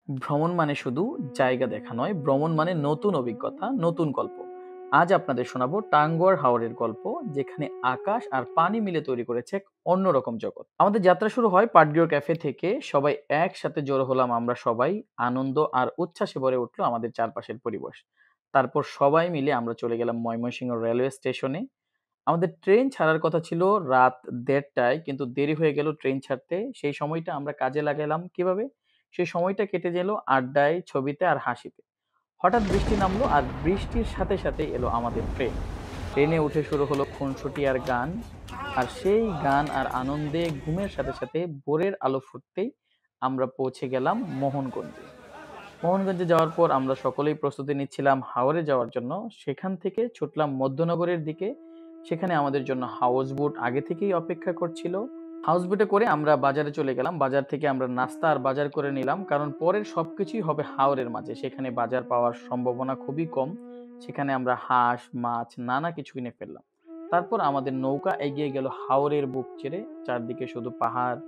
ভ্রমণ মানে শুধু জায়গা দেখা নয়, ভ্রমণ মানে নতুন অভিজ্ঞতা, নতুন গল্প। আজ আপনাদের শোনাবো টাঙ্গুয়ার হাওরের গল্প, যেখানে আকাশ আর পানি মিলে তৈরি করেছে এক অন্যরকম জগৎ। আমাদের যাত্রা শুরু হয় পাটগ্রিয় ক্যাফে থেকে। সবাই একসাথে জড়ো হলাম, আমরা সবাই আনন্দ আর উচ্ছ্বাসে ভরে উঠলো আমাদের চারপাশের পরিবেশ। তারপর সবাই মিলে আমরা চলে গেলাম ময়মনসিংহ রেলওয়ে স্টেশনে। আমাদের ট্রেন ছাড়ার কথা ছিল রাত ১:৩০টায়, কিন্তু দেরি হয়ে গেল ট্রেন ছাড়তে। সেই সময়টা আমরা কাজে লাগালাম কিভাবে? সেই সময়টা কেটে গেল আড্ডায়, ছবিতে আর হাসিতে। হঠাৎ বৃষ্টি নামলো আর বৃষ্টির সাথে সাথে এলো আমাদের ট্রেন। ট্রেনে উঠে শুরু হলো খুনসুটি আর গান। আর সেই গান আর আনন্দে ঘুমের সাথে সাথে ভোরের আলো ফুটতেই আমরা পৌঁছে গেলাম মোহনগঞ্জে। মোহনগঞ্জে যাওয়ার পর আমরা সকলেই প্রস্তুতি নিচ্ছিলাম হাওরে যাওয়ার জন্য। সেখান থেকে ছুটলাম মধ্যনগরের দিকে। সেখানে আমাদের জন্য হাউস বোট আগে থেকেই অপেক্ষা করছিল। হাউস বোটে করে আমরা বাজারে চলে গেলাম। বাজার থেকে আমরা নাস্তা আর বাজার করে নিলাম, কারণ পরের সবকিছুই হবে হাওরের মাঝে। সেখানে বাজার পাওয়ার সম্ভাবনা খুবই কম। সেখানে আমরা হাঁস, মাছ, নানা কিছু কিনে ফেললাম। তারপর আমাদের নৌকা এগিয়ে গেল হাওরের বুক চিরে। চারদিকে শুধু পাহাড়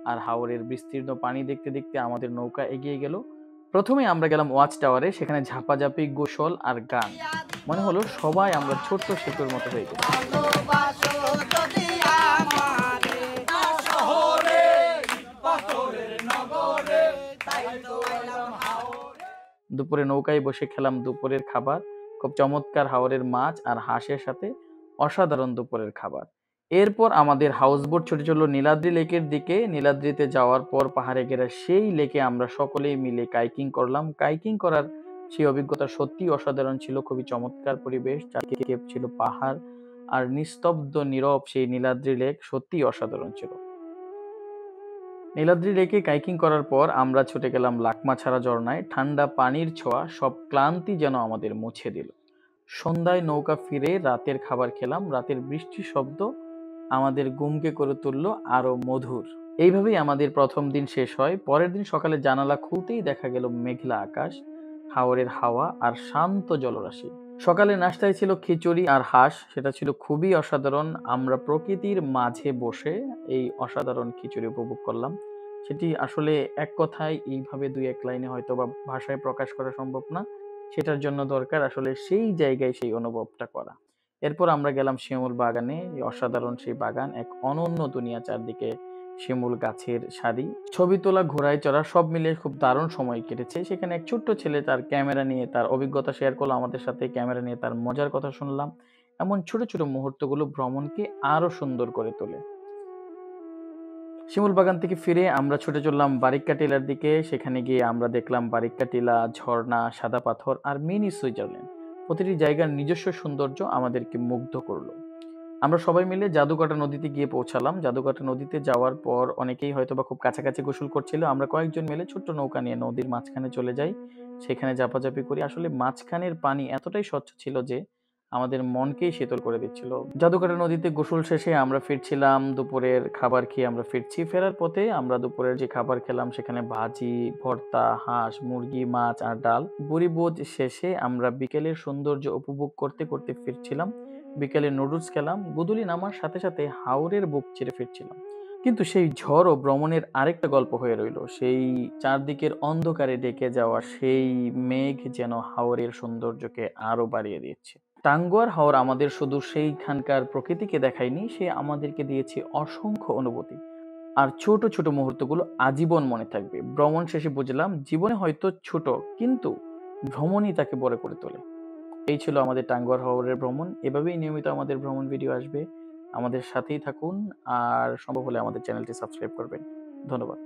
আর হাওরের বিস্তীর্ণ পানি দেখতে দেখতে আমাদের নৌকা এগিয়ে গেল। প্রথমে আমরা গেলাম ওয়াচ টাওয়ারে। সেখানে ঝাপাঝাপি, গোসল আর গান। মনে হলো সবাই আমরা ছোট্ট শিশুর মতো হয়ে গেছি। দুপুরে নৌকায় বসে খেলাম দুপুরের খাবার। খুব চমৎকার হাওরের মাছ আর হাঁসের সাথে অসাধারণ দুপুরের খাবার। এরপর আমাদের হাউসবোট ছুটে চলল নীলাদ্রি লেকের দিকে। নীলাদ্রিতে যাওয়ার পর পাহাড়ে ঘেরা সেই লেকে আমরা সকলেই মিলে কাইকিং করলাম। কাইকিং করার সেই অভিজ্ঞতা সত্যিই অসাধারণ ছিল। খুবই চমৎকার পরিবেশ, চারদিকে ছিল পাহাড় আর নিস্তব্ধ নীরব সেই নীলাদ্রি লেক সত্যিই অসাধারণ ছিল। নীলাদ্রি লেকে কাইকিং করার পর আমরা ছুটে গেলাম লাকমাছড়া ঝর্ণায়। ঠান্ডা পানির ছোঁয়া সব ক্লান্তি যেন আমাদের মুছে দিল। সন্ধ্যায় নৌকা ফিরে রাতের খাবার খেলাম। রাতের বৃষ্টির শব্দ আমাদের ঘুমকে করে তুললো আরো মধুর। এইভাবেই আমাদের প্রথম দিন শেষ হয়। পরের দিন সকালে জানালা খুলতেই দেখা গেল মেঘলা আকাশ, হাওরের হাওয়া আর শান্ত জলরাশি। সকালে নাস্তায় ছিল খিচুড়ি আর হাঁস। সেটা ছিল খুবই অসাধারণ। আমরা প্রকৃতির মাঝে বসে এই অসাধারণ খিচুড়ি উপভোগ করলাম। সেটি আসলে এক কথায় এইভাবে দুই এক লাইনে হয়তো বা ভাষায় প্রকাশ করা সম্ভব না। সেটার জন্য দরকার আসলে সেই জায়গায় সেই অনুভবটা করা। এরপর আমরা গেলাম শিমুল বাগানে। এই অসাধারণ সেই বাগান, এক অনন্য দুনিয়া। চারদিকে শিমুল গাছের সারি, ছবি তোলা, ঘোড়ায় চড়া, সব মিলিয়ে খুব দারুণ সময় কেটেছে। সেখানে এক ছোট্ট ছেলে তার ক্যামেরা নিয়ে তার অভিজ্ঞতা শেয়ার করলো আমাদের সাথে। ক্যামেরা নিয়ে তার মজার কথা শুনলাম। এমন ছোট ছোট মুহূর্তগুলো ভ্রমণকে আরো সুন্দর করে তোলে। শিমুল বাগান থেকে ফিরে আমরা ছুটে চললাম বারিক্কা টিলার দিকে। সেখানে গিয়ে আমরা দেখলাম বারিক্কা টিলা, ঝর্ণা, সাদা পাথর আর মিনি সুইজারল্যান্ড। প্রতিটি জায়গার নিজস্ব সৌন্দর্য আমাদেরকে মুগ্ধ করলো। আমরা সবাই মিলে জাদুকাটা নদীতে গিয়ে পৌঁছালাম। জাদুকাটা নদীতে যাওয়ার পর অনেকেই হয়তোবা খুব কাছাকাছি গোসল করছিল। আমরা কয়েকজন মিলে ছোট্ট নৌকা নিয়ে নদীর মাঝখানে চলে যাই। সেখানে ঝাপাঝাপি করি। আসলে মাঝখানের পানি এতটাই স্বচ্ছ ছিল যে আমাদের মনকেই শীতল করে দিচ্ছিল। জাদুকাটা নদীতে গোসল শেষে আমরা ফিরছিলাম। দুপুরের খাবার খেয়ে আমরা ফিরছি। ফেরার পথে আমরা দুপুরের যে খাবার খেলাম সেখানে ভাজি, ভর্তা, হাঁস, মুরগি, মাছ আর ডাল। বনভোজ শেষে আমরা বিকেলের সৌন্দর্য উপভোগ করতে করতে ফিরছিলাম। বিকেলে নুডলস খেলাম। গোধূলি নামার সাথে সাথে হাওরের বুক চিরে ফিরছিলাম। কিন্তু সেই ঝড়ও ভ্রমণের আরেকটা গল্প হয়ে রইল। সেই চারদিকের অন্ধকারে ডেকে যাওয়া সেই মেঘ যেন হাওরের সৌন্দর্যকে আরো বাড়িয়ে দিচ্ছে। টাঙ্গুয়ার হাওর আমাদের শুধু সেইখানকার প্রকৃতিকে দেখায়নি, সে আমাদেরকে দিয়েছে অসংখ্য অনুভূতি। আর ছোট ছোট মুহূর্তগুলো আজীবন মনে থাকবে। ভ্রমণ শেষে বুঝলাম জীবনে হয়তো ছোট, কিন্তু ভ্রমণই তাকে বড় করে তোলে। এই ছিল আমাদের টাঙ্গুয়ার হাওরের ভ্রমণ। এভাবেই নিয়মিত আমাদের ভ্রমণ ভিডিও আসবে। আমাদের সাথেই থাকুন আর সম্ভব হলে আমাদের চ্যানেলটি সাবস্ক্রাইব করবেন। ধন্যবাদ।